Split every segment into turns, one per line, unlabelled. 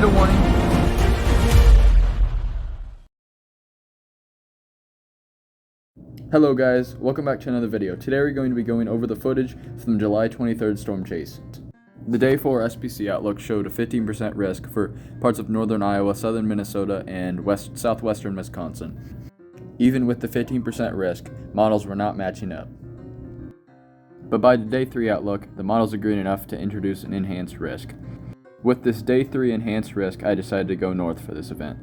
Tornado warning.
Hello guys, welcome back to another video. Today we're going to be going over the footage from the July 23rd storm chase. The day 4 SPC outlook showed a 15% risk for parts of northern Iowa, southern Minnesota, and southwestern Wisconsin. Even with the 15% risk, models were not matching up. But by the day 3 outlook, the models agreed enough to introduce an enhanced risk. With this day 3 enhanced risk, I decided to go north for this event.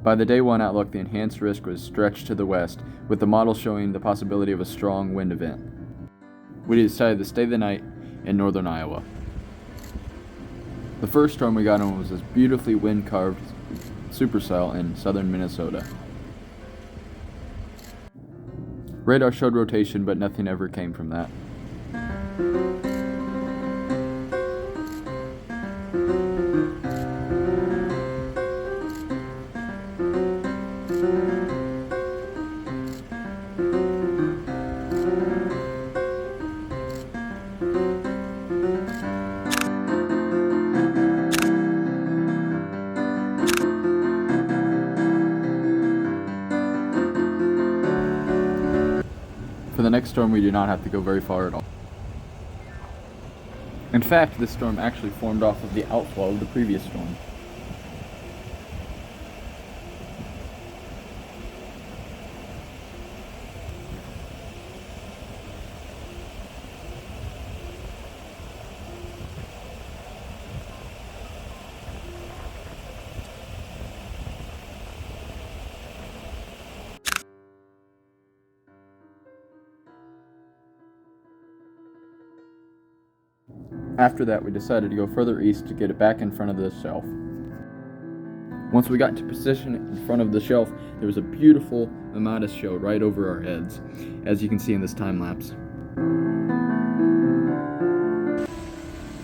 By the day 1 outlook, the enhanced risk was stretched to the west, with the model showing the possibility of a strong wind event. We decided to stay the night in northern Iowa. The first storm we got on was this beautifully wind-carved supercell in southern Minnesota. Radar showed rotation, but nothing ever came from that. For the next storm, we do not have to go very far at all. In fact, this storm actually formed off of the outflow of the previous storm. After that, we decided to go further east to get it back in front of the shelf. Once we got into position in front of the shelf, there was a beautiful Amatis show right over our heads, as you can see in this time lapse.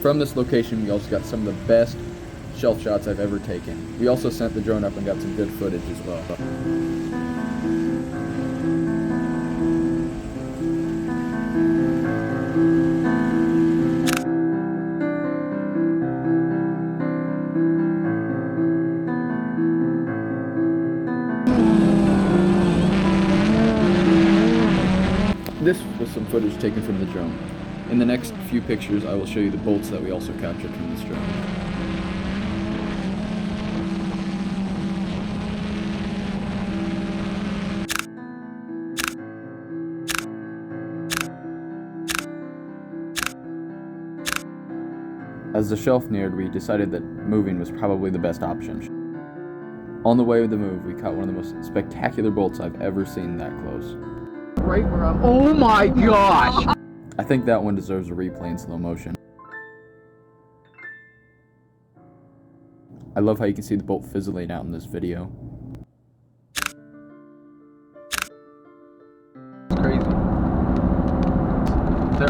From this location, we also got some of the best shelf shots I've ever taken. We also sent the drone up and got some good footage as well. This was some footage taken from the drone. In the next few pictures, I will show you the bolts that we also captured from this drone. As the shelf neared, we decided that moving was probably the best option. On the way of the move, we caught one of the most spectacular bolts I've ever seen that close.
Right where I'm. Oh my gosh!
I think that one deserves a replay in slow motion. I love how you can see the bolt fizzling out in this video.
It's crazy.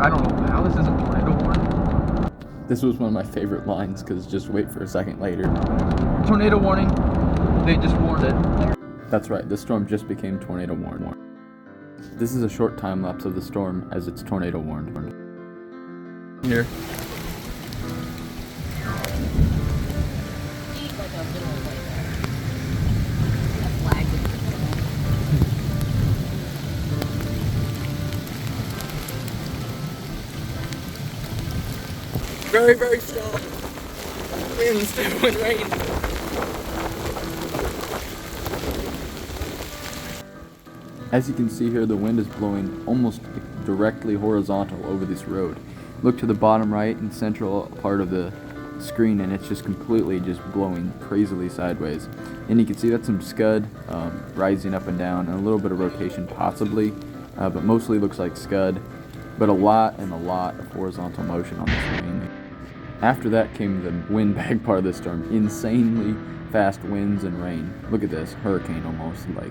I don't know how this isn't tornado warning.
This was one of my favorite lines because just wait for a second later.
Tornado warning. They just warned it.
That's right, this storm just became tornado warned. This is a short time lapse of the storm as it's tornado warned. Here.
Very, very strong winds and rain.
As you can see here, the wind is blowing almost directly horizontal over this road. Look to the bottom right and central part of the screen and it's just completely just blowing crazily sideways. And you can see that's some scud rising up and down and a little bit of rotation possibly, but mostly looks like scud, but a lot of horizontal motion on this rain. After that came the windbag part of the storm, insanely fast winds and rain. Look at this, hurricane almost like.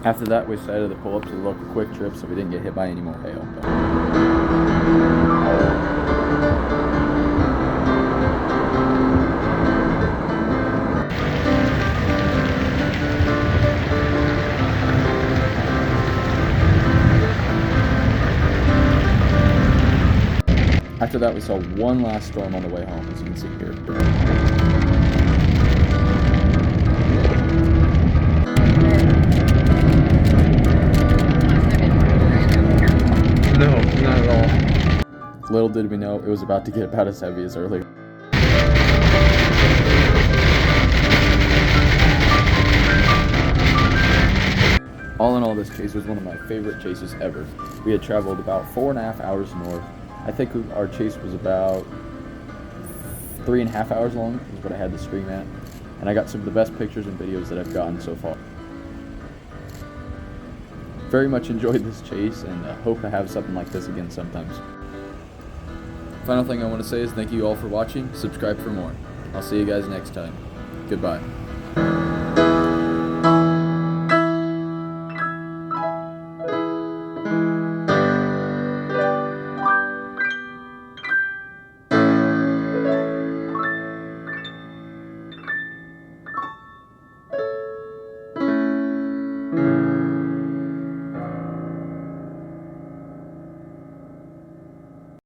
After that, we decided to pull up to the local Quick Trip so we didn't get hit by any more hail. After that, we saw one last storm on the way home, as you can see here.
No, not at all.
Little did we know, it was about to get about as heavy as earlier. All in all, this chase was one of my favorite chases ever. We had traveled about 4.5 hours north. I think our chase was about 3.5 hours long, is what I had to stream at. And I got some of the best pictures and videos that I've gotten so far. Very much enjoyed this chase, and hope to have something like this again sometimes. Final thing I want to say is thank you all for watching. Subscribe for more. I'll see you guys next time. Goodbye.